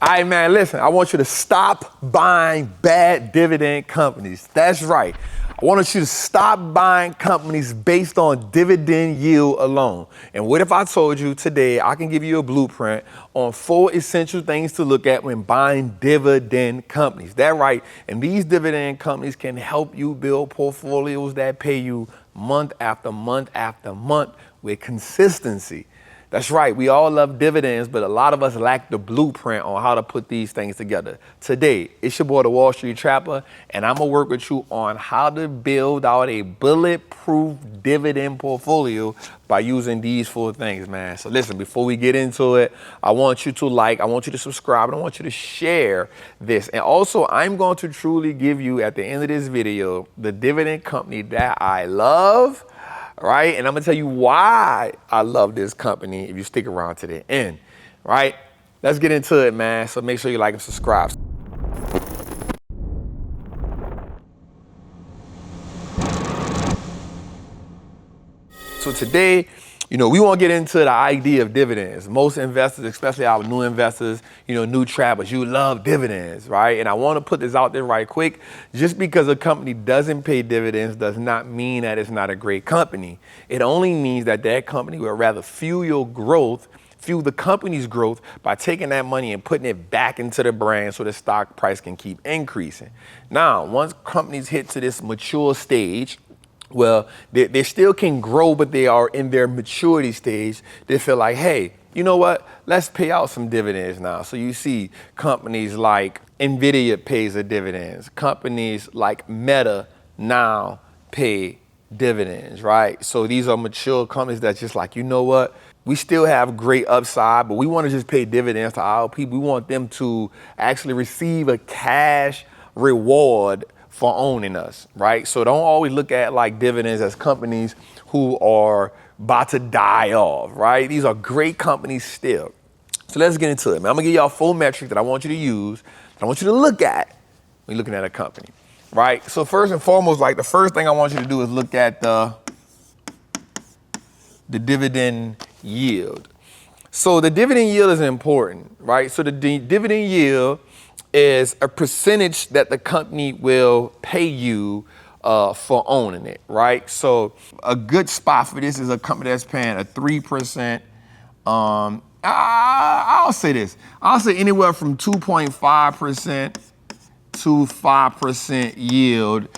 All right, man, listen, I want you to stop buying bad dividend companies. That's right. I want you to stop buying companies based on dividend yield alone. And what if I told you today I can give you a blueprint on 4 essential things to look at when buying dividend companies? That's right. And these dividend companies can help you build portfolios that pay you month after month after month with consistency. That's right. We all love dividends, but a lot of us lack the blueprint on how to put these things together. Today, it's your boy, the Wall Street Trapper, and I'm going to work with you on how to build out a bulletproof dividend portfolio by using these 4 things, man. So listen, before we get into it, I want you to like, I want you to subscribe, and I want you to share this. And also, I'm going to truly give you, at the end of this video, the dividend company that I love. Right? And I'm gonna tell you why I love this company if you stick around to the end, right? Let's get into it, man. So make sure you like and subscribe. So today, we want to get into the idea of dividends. Most investors, especially our new investors, new trappers, you love dividends, right? And I want to put this out there right quick. Just because a company doesn't pay dividends does not mean that it's not a great company. It only means that that company will rather fuel your growth, fuel the company's growth by taking that money and putting it back into the brand so the stock price can keep increasing. Now, once companies hit to this mature stage, well, they still can grow, but they are in their maturity stage. They feel like, hey, you know what? Let's pay out some dividends now. So you see companies like NVIDIA pays the dividends. Companies like Meta now pay dividends, right? So these are mature companies that's just like, you know what? We still have great upside, but we want to just pay dividends to our people. We want them to actually receive a cash reward for owning us, right? So don't always look at like dividends as companies who are about to die off, right? These are great companies still. So let's get into it, man. I'm gonna give y'all 4 metrics that I want you to use, that I want you to look at when you're looking at a company, right? So first and foremost, like the first thing I want you to do is look at the dividend yield. So the dividend yield is important, right? So the dividend yield is a percentage that the company will pay you for owning it, right? So a good spot for this is a company that's paying a 3%. I'll say this. I'll say anywhere from 2.5% to 5% yield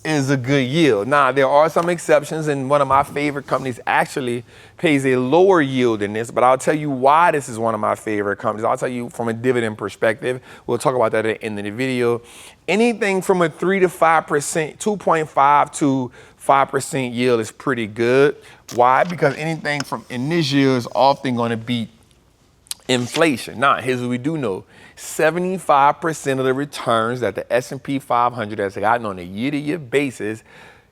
is a good yield. Now, there are some exceptions, and one of my favorite companies actually pays a lower yield than this, but I'll tell you why this is one of my favorite companies. I'll tell you from a dividend perspective. We'll talk about that at the end of the video. Anything from a 3 to 5%, 2.5 to 5% yield is pretty good. Why? Because anything from in this year is often going to beat inflation. Now, here's what we do know. 75% of the returns that the S&P 500 has gotten on a year-to-year basis,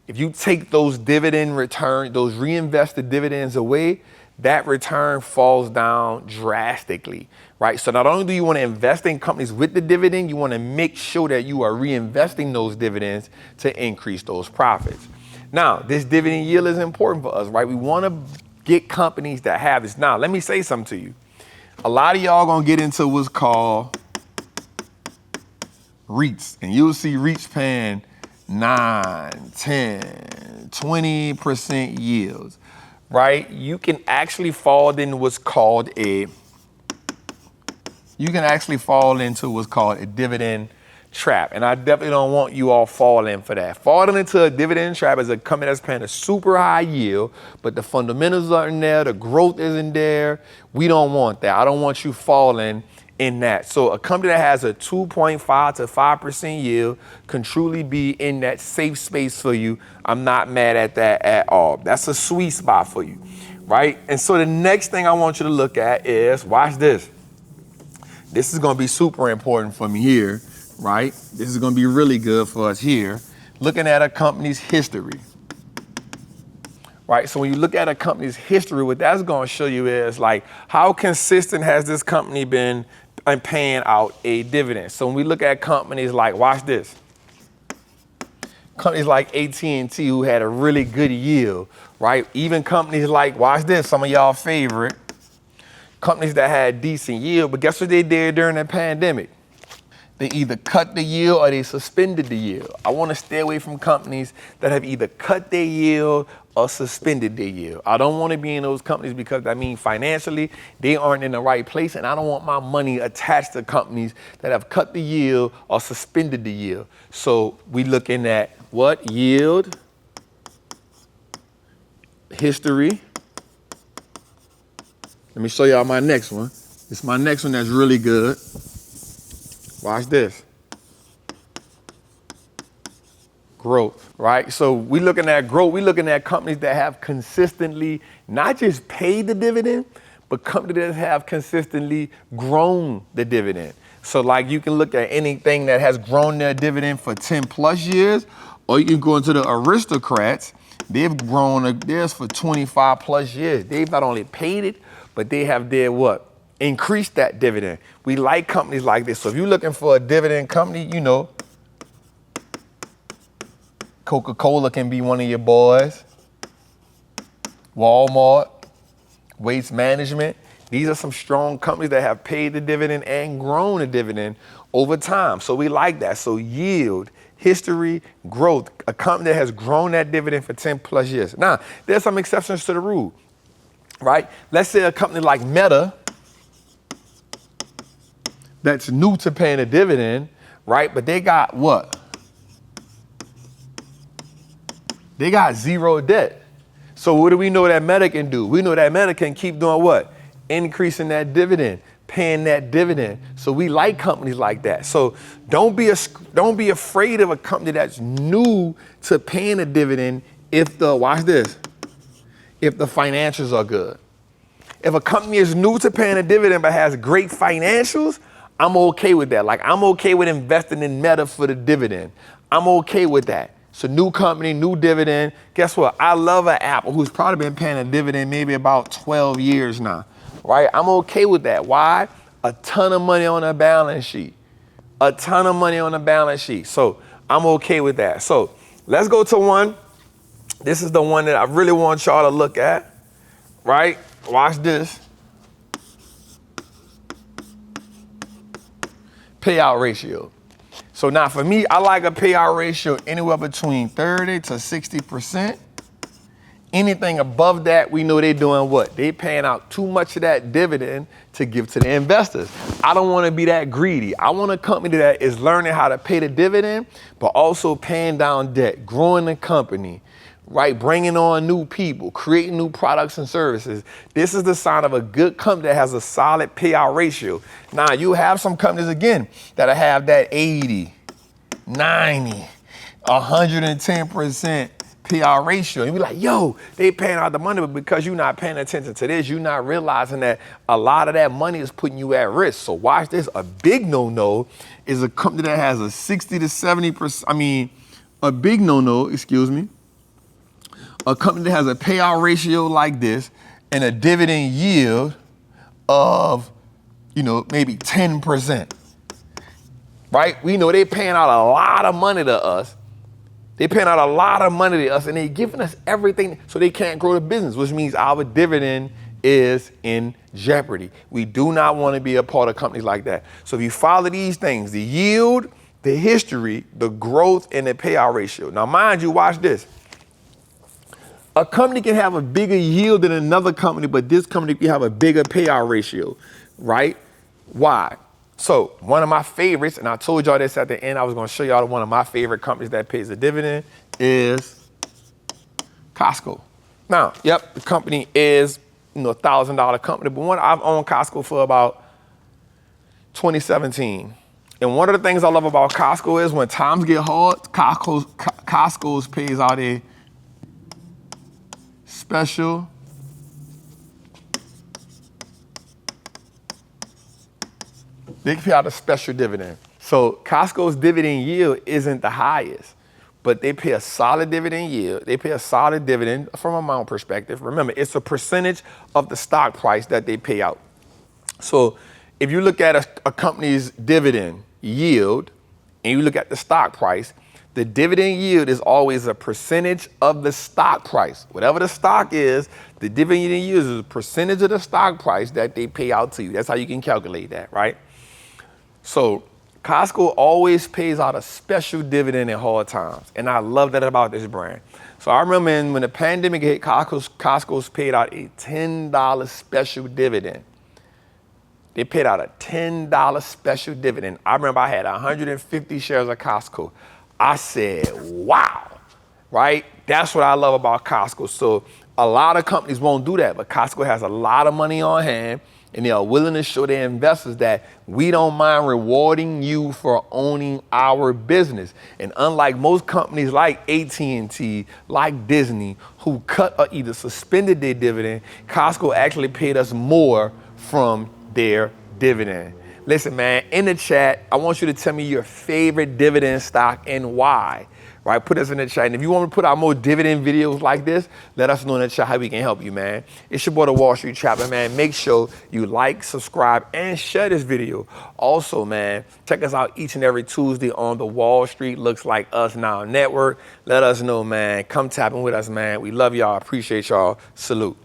if you take those dividend returns, those reinvested dividends away, that return falls down drastically, right? So not only do you want to invest in companies with the dividend, you want to make sure that you are reinvesting those dividends to increase those profits. Now, this dividend yield is important for us, right? We want to get companies that have this. Now, let me say something to you. A lot of y'all gonna get into what's called REITs, and you'll see REITs paying 9, 10, 20% yields, right? You can actually fall into what's called a dividend trap, and I definitely don't want you all falling for that. Falling into a dividend trap is a company that's paying a super high yield, but the fundamentals aren't there, the growth isn't there. We don't want that. I don't want you falling in that. So a company that has a 2.5 to 5% yield can truly be in that safe space for you. I'm not mad at that at all. That's a sweet spot for you, right? And so the next thing I want you to look at is, watch this. This is gonna be super important for me here, right? This is gonna be really good for us here. Looking at a company's history, right? So when you look at a company's history, what that's gonna show you is like, how consistent has this company been paying out a dividend? So when we look at companies like, watch this, companies like AT&T who had a really good yield, right? Even companies like, watch this, some of y'all favorite, companies that had decent yield, but guess what they did during the pandemic? They either cut the yield or they suspended the yield. I want to stay away from companies that have either cut their yield or suspended their yield. I don't want to be in those companies because that means financially they aren't in the right place, and I don't want my money attached to companies that have cut the yield or suspended the yield. So we looking at what? Yield, history. Let me show y'all my next one. This is my next one that's really good. Watch this. Growth, right? So we looking at growth. We looking at companies that have consistently not just paid the dividend, but companies that have consistently grown the dividend. So like you can look at anything that has grown their dividend for 10 plus years, or you can go into the aristocrats. They've grown theirs for 25 plus years. They've not only paid it, but they have their what? Increase that dividend. We like companies like this. So if you're looking for a dividend company, you know, Coca-Cola can be one of your boys. Walmart, Waste Management. These are some strong companies that have paid the dividend and grown the dividend over time. So we like that. So yield, history, growth, a company that has grown that dividend for 10 plus years. Now, there's some exceptions to the rule, right? Let's say a company like Meta, that's new to paying a dividend, right? But they got what? They got zero debt. So what do we know that Meta can do? We know that Meta can keep doing what? Increasing that dividend, paying that dividend. So we like companies like that. So don't be afraid of a company that's new to paying a dividend watch this, if the financials are good. If a company is new to paying a dividend but has great financials, I'm okay with that. Like I'm okay with investing in Meta for the dividend. I'm okay with that. It's a new company, new dividend. Guess what? I love an Apple who's probably been paying a dividend maybe about 12 years now, right? I'm okay with that. Why? A ton of money on a balance sheet. A ton of money on a balance sheet. So I'm okay with that. So let's go to one. This is the one that I really want y'all to look at, right? Watch this. Payout ratio. So now for me, I like a payout ratio anywhere between 30 to 60%. Anything above that, we know they're doing what? They paying out too much of that dividend to give to the investors. I don't want to be that greedy. I want a company that is learning how to pay the dividend, but also paying down debt, growing the company, right? Bringing on new people, creating new products and services. This is the sign of a good company that has a solid payout ratio. Now, you have some companies, again, that have that 80, 90, 110% payout ratio. And you're like, yo, they paying out the money, but because you're not paying attention to this, you're not realizing that a lot of that money is putting you at risk. So watch this. A big no-no is a company that has a 60 to 70%, a big no-no, a company that has a payout ratio like this and a dividend yield of, maybe 10%, right? We know they're paying out a lot of money to us. They're paying out a lot of money to us and they're giving us everything so they can't grow the business, which means our dividend is in jeopardy. We do not want to be a part of companies like that. So if you follow these things, the yield, the history, the growth, and the payout ratio. Now, mind you, watch this. A company can have a bigger yield than another company, but this company can have a bigger payout ratio, right? Why? So one of my favorites, and I told y'all this at the end, I was going to show y'all one of my favorite companies that pays a dividend is Costco. Now, yep, the company is, $1,000 company, but I've owned Costco for about 2017. And one of the things I love about Costco is when times get hard, Costco's pays out a special they pay out a special dividend. So Costco's dividend yield isn't the highest, but they pay a solid dividend yield. They pay a solid dividend from a amount perspective. Remember, it's a percentage of the stock price that they pay out. So if you look at a company's dividend yield and you look at the stock price, The dividend yield is always a percentage of the stock price. Whatever the stock is, the dividend yield is a percentage of the stock price that they pay out to you. That's how you can calculate that, right? So Costco always pays out a special dividend in hard times. And I love that about this brand. So I remember when the pandemic hit, Costco's paid out a $10 special dividend. They paid out a $10 special dividend. I remember I had 150 shares of Costco. I said, wow, right? That's what I love about Costco. So a lot of companies won't do that, but Costco has a lot of money on hand, and they are willing to show their investors that we don't mind rewarding you for owning our business. And unlike most companies like AT&T, like Disney, who cut or either suspended their dividend, Costco actually paid us more from their dividend. Listen, man, in the chat, I want you to tell me your favorite dividend stock and why, right? Put us in the chat. And if you want to put out more dividend videos like this, let us know in the chat how we can help you, man. It's your boy, the Wall Street Trapper, man. Make sure you like, subscribe, and share this video. Also, man, check us out each and every Tuesday on the Wall Street Looks Like Us Now Network. Let us know, man. Come tap in with us, man. We love y'all. Appreciate y'all. Salute.